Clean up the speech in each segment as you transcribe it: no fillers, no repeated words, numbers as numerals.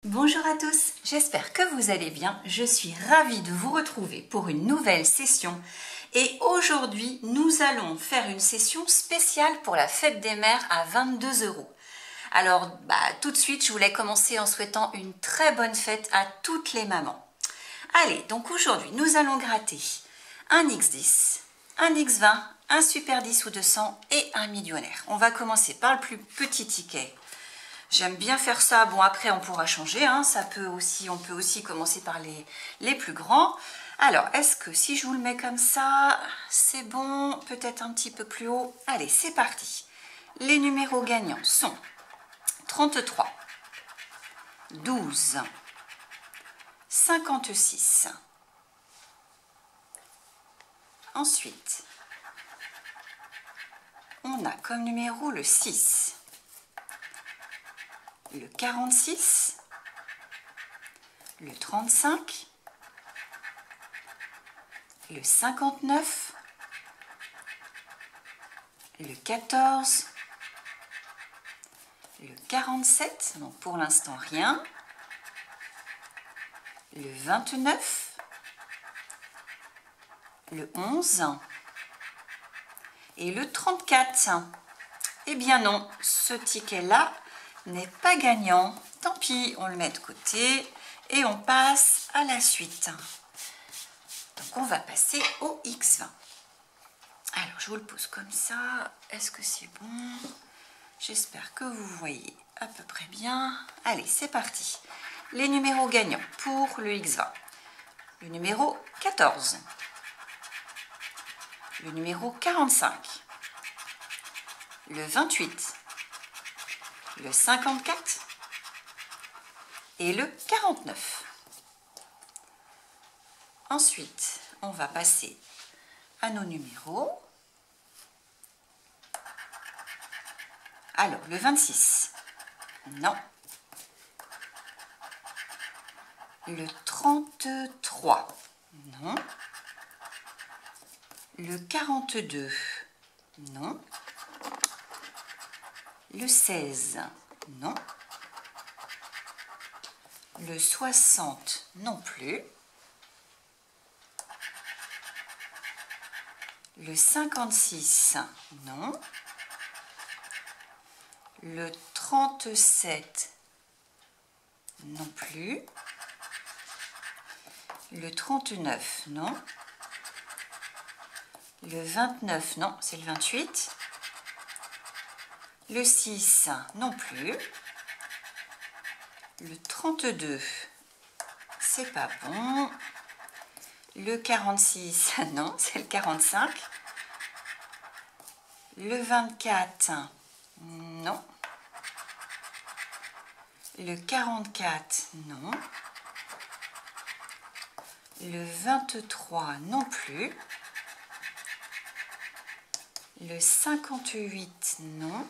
Bonjour à tous, j'espère que vous allez bien. Je suis ravie de vous retrouver pour une nouvelle session. Et aujourd'hui, nous allons faire une session spéciale pour la fête des mères à 22 €. Alors, tout de suite, je voulais commencer en souhaitant une très bonne fête à toutes les mamans. Allez, donc aujourd'hui, nous allons gratter un X10, un X20, un Super 10 ou 200 et un millionnaire. On va commencer par le plus petit ticket. J'aime bien faire ça. Bon, après, on pourra changer. Hein. On peut aussi commencer par les plus grands. Alors, est-ce que si je vous le mets comme ça, c'est bon? Peut-être un petit peu plus haut. Allez, c'est parti. Les numéros gagnants sont 33, 12, 56. Ensuite, on a comme numéro le 6. Le 46, le 35, le 59, le 14, le 47, donc pour l'instant rien, le 29, le 11 et le 34. Eh bien non, ce ticket-là n'est pas gagnant. Tant pis, on le met de côté et on passe à la suite. Donc on va passer au X20. Alors je vous le pose comme ça. Est-ce que c'est bon? J'espère que vous voyez à peu près bien. Allez, c'est parti. Les numéros gagnants pour le X20. Le numéro 14. Le numéro 45. Le 28. Le 54 et le 49. Ensuite, on va passer à nos numéros. Alors, le 26, non. Le 33, non. Le 42, non. Le 16, non. Le 60, non plus. Le 56, non. Le 37, non plus. Le 39, non. Le 29, non, c'est le 28. Le 6, non plus. Le 32, c'est pas bon. Le 46, non, c'est le 45. Le 24, non. Le 44, non. Le 23, non plus. Le 58, non.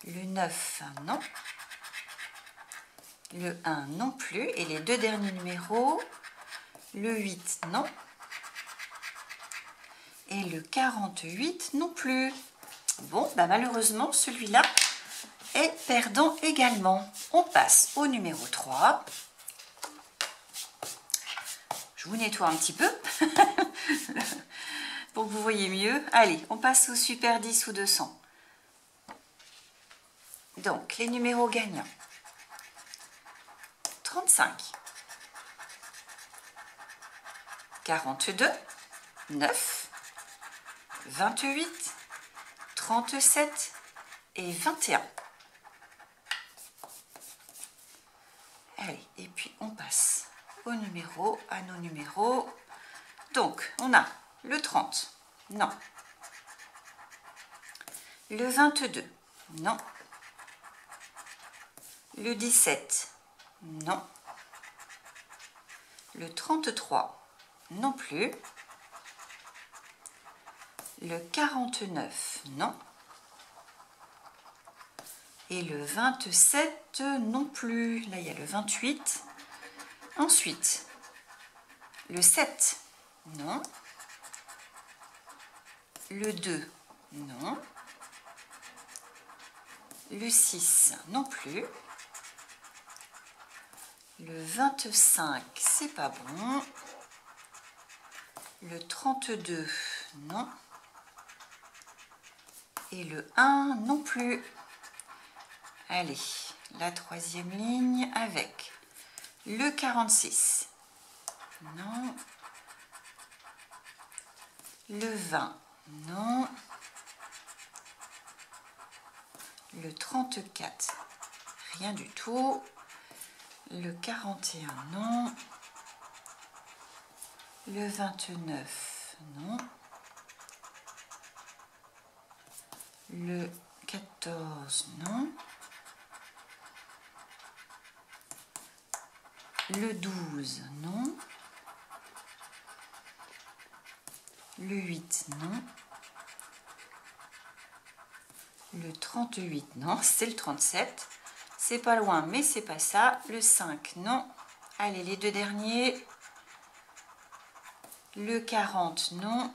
Le 9, non. Le 1, non plus. Et les deux derniers numéros, le 8, non. Et le 48, non plus. Bon, malheureusement, celui-là est perdant également. On passe au numéro 3. Je vous nettoie un petit peu pour que vous voyez mieux. Allez, on passe au Super 10 ou 200. Donc, les numéros gagnants. 35, 42, 9, 28, 37 et 21. Allez, et puis on passe à nos numéros. Donc, on a le 30, non. Le 22, non. Le 17, non. Le 33, non plus. Le 49, non. Et le 27, non plus. Là, il y a le 28. Ensuite, le 7, non. Le 2, non. Le 6 non plus. Le 25, c'est pas bon. Le 32, non. Et le 1 non plus. Allez, la troisième ligne avec le 46. Non. Le 20, non. Le 34, rien du tout. Le 41, non. Le 29, non. Le 14, non. Le 12, non. Le 8, non. Le 38, non. C'est le 37. C'est pas loin, mais c'est pas ça. Le 5, non. Allez, les deux derniers. Le 40, non.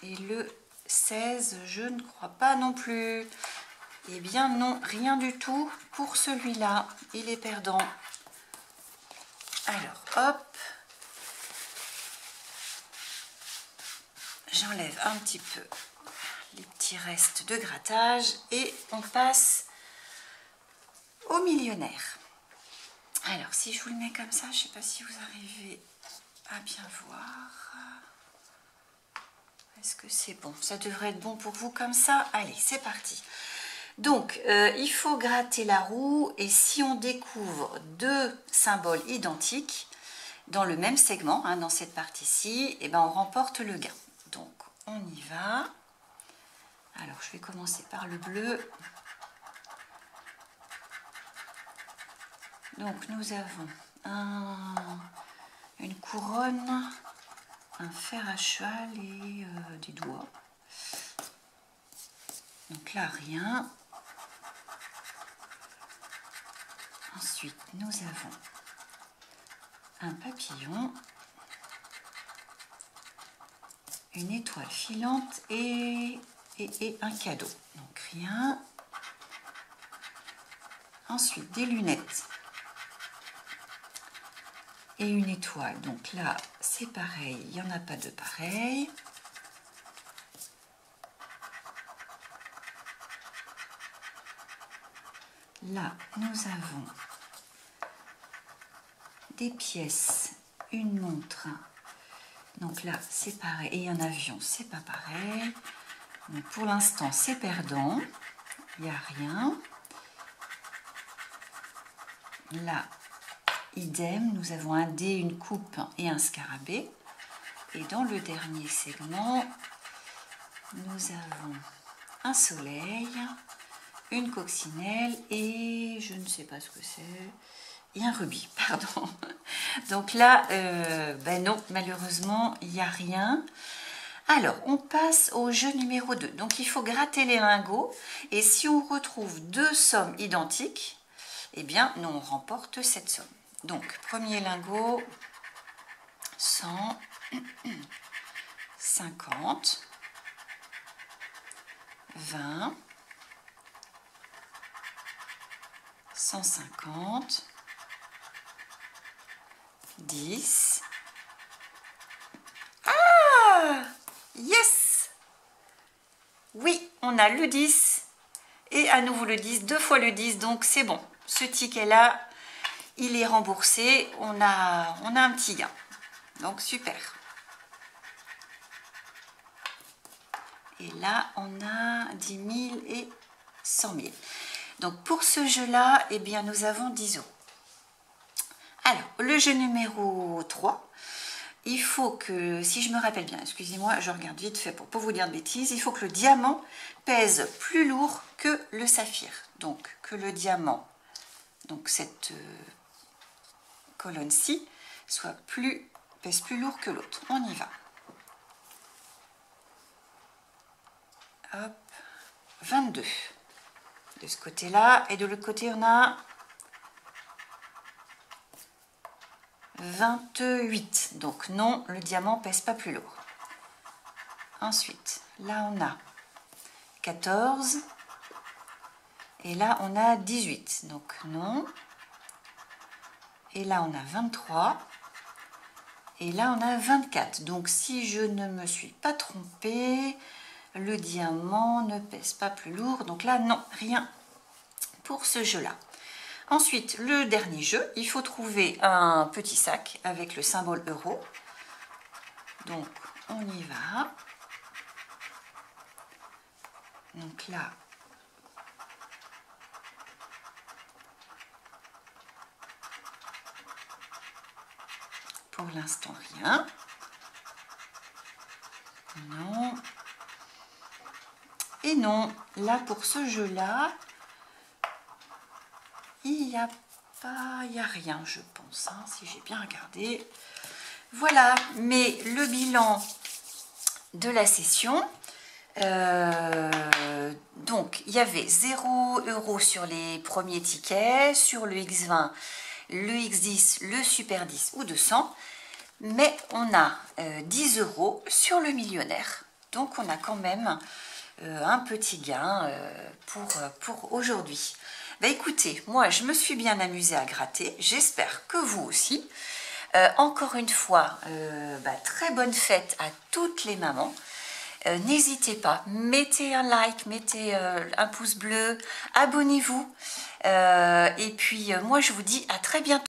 Et le 16, je ne crois pas non plus. Eh bien non, rien du tout pour celui-là. Il est perdant. Alors, hop. J'enlève un petit peu les petits restes de grattage et on passe au millionnaire. Alors, si je vous le mets comme ça, je ne sais pas si vous arrivez à bien voir. Est-ce que c'est bon? Ça devrait être bon pour vous comme ça. Allez, c'est parti. Donc, il faut gratter la roue et si on découvre deux symboles identiques dans le même segment, hein, dans cette partie-ci, eh ben, on remporte le gain. Donc, on y va. Alors, je vais commencer par le bleu. Donc, nous avons une couronne, un fer à cheval et des doigts. Donc là, rien. Ensuite, nous avons un papillon, une étoile filante et un cadeau. Donc rien. Ensuite, des lunettes et une étoile. Donc là, c'est pareil, il n'y en a pas de pareil. Là, nous avons des pièces, une montre. Donc là, c'est pareil. Et un avion, c'est pas pareil. Donc pour l'instant, c'est perdant. Il n'y a rien. Là, idem, nous avons un dé, une coupe et un scarabée. Et dans le dernier segment, nous avons un soleil, une coccinelle et je ne sais pas ce que c'est. Et un rubis, pardon. Donc là, ben non, malheureusement, il n'y a rien. Alors, on passe au jeu numéro 2. Donc, il faut gratter les lingots. Et si on retrouve deux sommes identiques, eh bien, nous, on remporte cette somme. Donc, premier lingot, 100, 50, 20, 150, 10. Ah! Yes! Oui, on a le 10 et à nouveau le 10, deux fois le 10, donc c'est bon. Ce ticket-là, il est remboursé, on a un petit gain. Donc super. Et là, on a 10 000 et 100 000. Donc pour ce jeu-là, eh bien, nous avons 10 €. Alors, le jeu numéro 3, il faut que, si je me rappelle bien, excusez-moi, je regarde vite fait pour ne pas vous dire de bêtises, il faut que le diamant pèse plus lourd que le saphir. Donc, que le diamant, donc cette colonne-ci, pèse plus lourd que l'autre. On y va. Hop, 22. De ce côté-là, et de l'autre côté, on a 28. Donc non, le diamant pèse pas plus lourd. Ensuite, là on a 14. Et là, on a 18. Donc, non. Et là, on a 23. Et là, on a 24. Donc, si je ne me suis pas trompée, le diamant ne pèse pas plus lourd. Donc là, non, rien pour ce jeu-là. Ensuite, le dernier jeu, il faut trouver un petit sac avec le symbole euro. Donc, on y va. Donc là, pour l'instant, rien. Non. Et non, là, pour ce jeu-là, il n'y a rien, je pense, hein, si j'ai bien regardé. Voilà, mais le bilan de la session, donc il y avait 0 € sur les premiers tickets, sur le X20, le X10, le Super 10 ou 200, mais on a 10 € sur le millionnaire. Donc on a quand même un petit gain pour aujourd'hui. Bah écoutez, moi je me suis bien amusée à gratter, j'espère que vous aussi. Encore une fois, très bonne fête à toutes les mamans. N'hésitez pas, mettez un like, mettez un pouce bleu, abonnez-vous. Et puis moi je vous dis à très bientôt.